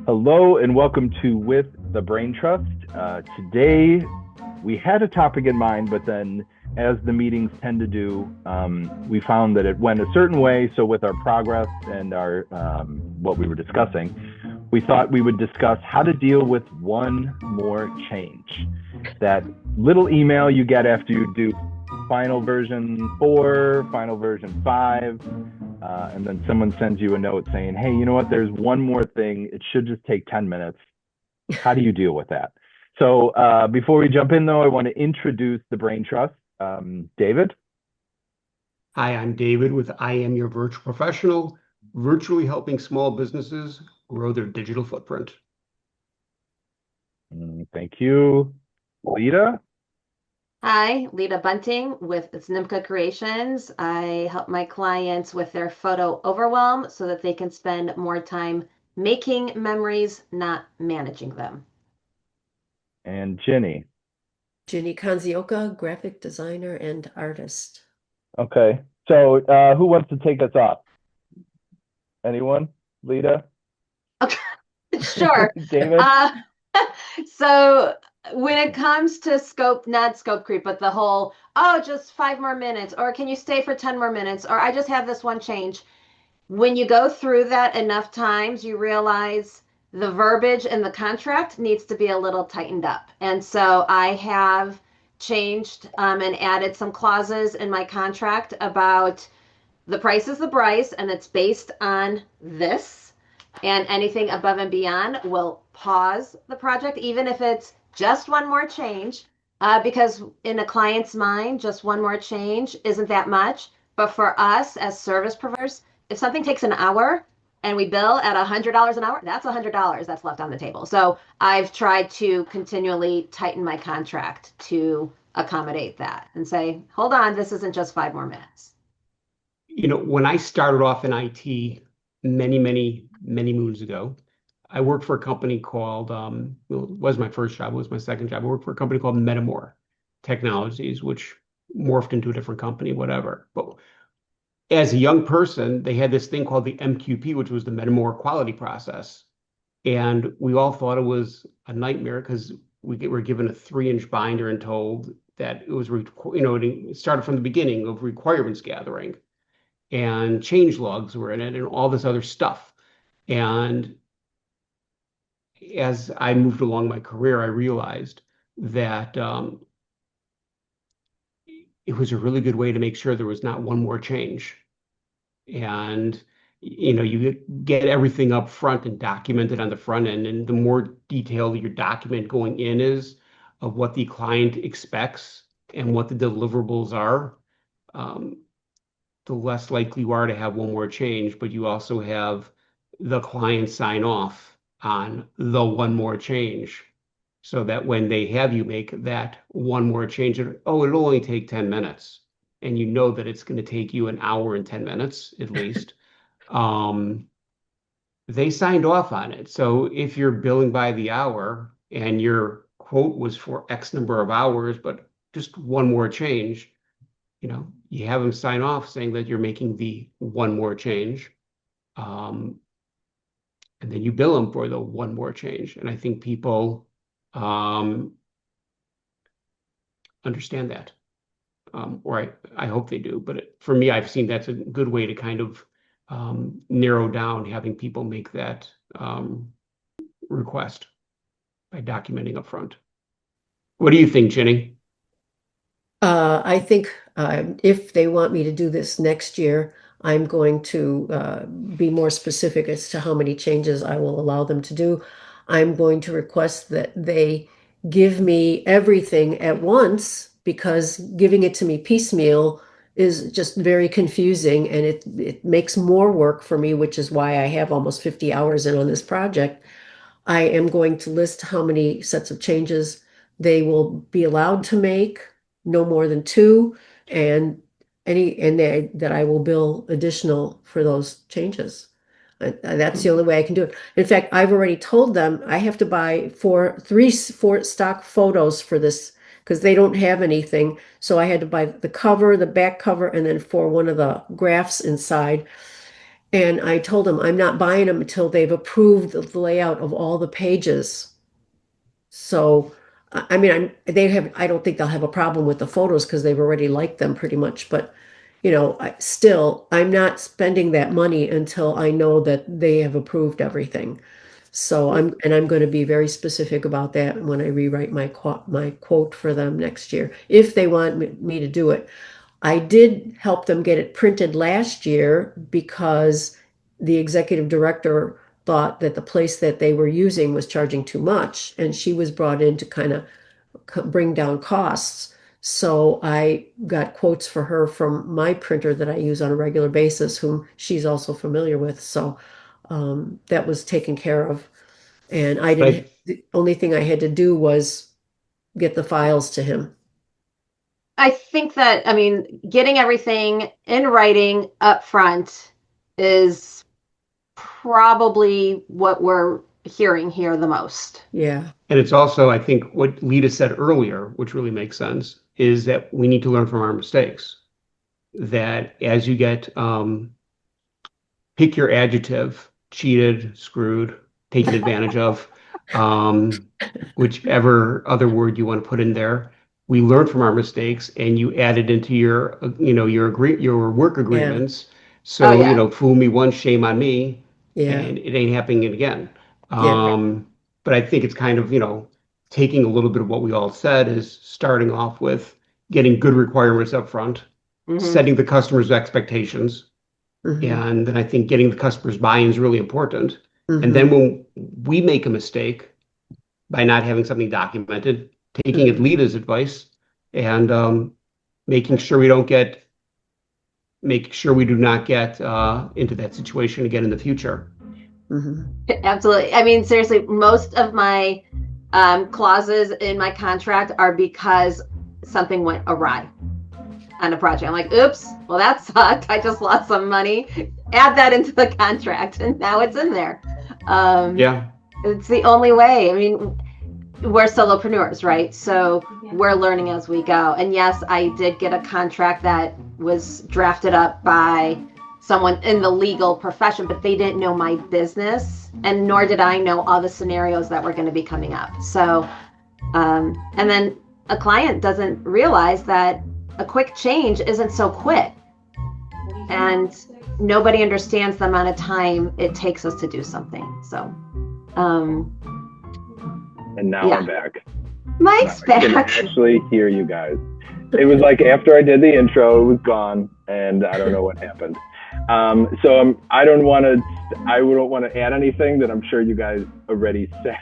Hello and welcome to With the Braintrust. Today we had a topic in mind, but then as the meetings tend to do, we found that it went a certain way. So with our progress and our what we were discussing, we thought we would discuss how to deal with one more change. That little email you get after you do final version 4, final version 5, and then someone sends you a note saying, hey, you know what, there's one more thing. It should just take 10 minutes. How do you deal with that? So before we jump in, though, I want to introduce the Brain Trust. David. Hi, I'm David with I Am Your Virtual Professional, virtually helping small businesses grow their digital footprint. Thank you. Lita. Hi, Lita Bunting with Znimka Creations. I help my clients with their photo overwhelm so that they can spend more time making memories, not managing them. And Ginny. Ginny Kanzioka, graphic designer and artist. Okay. So who wants to take us off? Anyone? Lita? Okay, sure. David? So when it comes to scope, not scope creep, but the whole, oh, just 5 more minutes, or can you stay for 10 more minutes, or I just have this one change. When you go through that enough times, you realize the verbiage in the contract needs to be a little tightened up. And so I have changed and added some clauses in my contract about the price is the price and it's based on this. And anything above and beyond will pause the project, even if it's just one more change, because in a client's mind, just one more change isn't that much. But for us as service providers, if something takes an hour and we bill at $100 an hour, that's $100 that's left on the table. So I've tried to continually tighten my contract to accommodate that and say, hold on, this isn't just 5 more minutes. When I started off in IT many moons ago, I worked for a company called, it was my first job, it was my second job. I worked for a company called Metamore Technologies, which morphed into a different company, whatever. But as a young person, they had this thing called the MQP, which was the Metamore quality process. And we all thought it was a nightmare because we were given a 3-inch binder and told that it was, it started from the beginning of requirements gathering and change logs were in it and all this other stuff. And as I moved along my career, I realized that it was a really good way to make sure there was not one more change. And you get everything up front and documented on the front end. And the more detailed your document going in is of what the client expects and what the deliverables are, the less likely you are to have one more change, but you also have the client sign off on the one more change so that when they have you make that one more change, it'll only take 10 minutes. And you know that it's going to take you an hour and 10 minutes at least. They signed off on it. So if you're billing by the hour and your quote was for X number of hours, but just one more change, you have them sign off saying that you're making the one more change. And then you bill them for the one more change. And I think people understand that. Or I hope they do. But for me, I've seen that's a good way to kind of narrow down having people make that request by documenting up front. What do you think, Jenny? I think if they want me to do this next year, I'm going to be more specific as to how many changes I will allow them to do. I'm going to request that they give me everything at once because giving it to me piecemeal is just very confusing and it makes more work for me, which is why I have almost 50 hours in on this project. I am going to list how many sets of changes they will be allowed to make, no more than 2, and that I will bill additional for those changes. That's the only way I can do it. In fact, I've already told them I have to buy four stock photos for this because they don't have anything. So I had to buy the cover, the back cover, and then for one of the graphs inside. And I told them I'm not buying them until they've approved the layout of all the pages. So, I mean, I don't think they'll have a problem with the photos because they've already liked them pretty much. But, I'm not spending that money until I know that they have approved everything. So I'm going to be very specific about that when I rewrite my quote for them next year, if they want me to do it. I did help them get it printed last year because the executive director thought that the place that they were using was charging too much, and she was brought in to kind of bring down costs. So I got quotes for her from my printer that I use on a regular basis, whom she's also familiar with. So that was taken care of. And the only thing I had to do was get the files to him. I think that, getting everything in writing up front is probably what we're hearing here the most. Yeah. And it's also, I think, what Lita said earlier, which really makes sense, is that we need to learn from our mistakes. That as you get, pick your adjective, cheated, screwed, taken advantage of, whichever other word you want to put in there. We learn from our mistakes, and you add it into your work agreements. So, fool me once, shame on me, and it ain't happening again. But I think it's kind of, taking a little bit of what we all said is starting off with getting good requirements up front, setting the customer's expectations, and then I think getting the customer's buy-in is really important. And then when we make a mistake by not having something documented, taking Lita's advice and making sure we do not get into that situation again in the future. Absolutely. Seriously, most of my clauses in my contract are because something went awry on a project. I'm like, oops, well, that sucked. I just lost some money. Add that into the contract, and now it's in there. It's the only way. We're solopreneurs, right? So we're learning as we go. And yes, I did get a contract that was drafted up by someone in the legal profession, but they didn't know my business, and nor did I know all the scenarios that were going to be coming up. So, and then a client doesn't realize that a quick change isn't so quick. And nobody understands the amount of time it takes us to do something. So, and now I'm back. Mike's back. I can actually hear you guys. It was like after I did the intro, it was gone, and I don't know what happened. So I don't want to add anything that I'm sure you guys already said.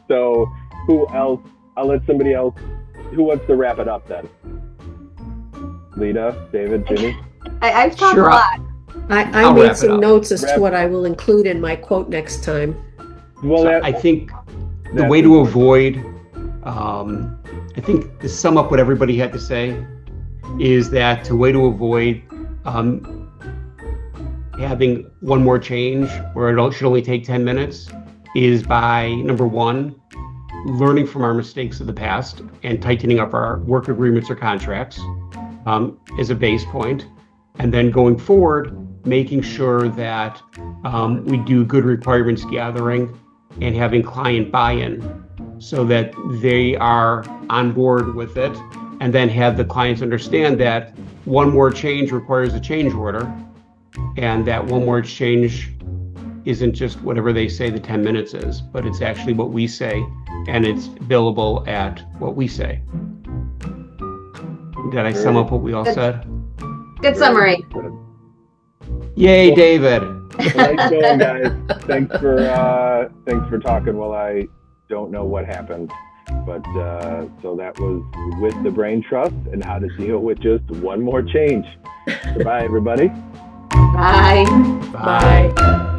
So who else? I'll let somebody else. Who wants to wrap it up then? Lita, David, Jimmy? I've talked a lot. I made some notes as to what I will include in my quote next time. Well, I think the way to avoid, I think to sum up what everybody had to say, is that the way to avoid having one more change where it should only take 10 minutes is by, number one, learning from our mistakes of the past and tightening up our work agreements or contracts as a base point. And then going forward, making sure that we do good requirements gathering and having client buy-in so that they are on board with it, and then have the clients understand that one more change requires a change order, and that one more change isn't just whatever they say the 10 minutes is, but it's actually what we say, and it's billable at what we say. Did I sum up what we all said? Good summary. Yay, David. Nice going, guys. Thanks for talking while I don't know what happened. But so that was with the Braintrust and how to deal with just one more change. Goodbye, everybody. Bye. Bye.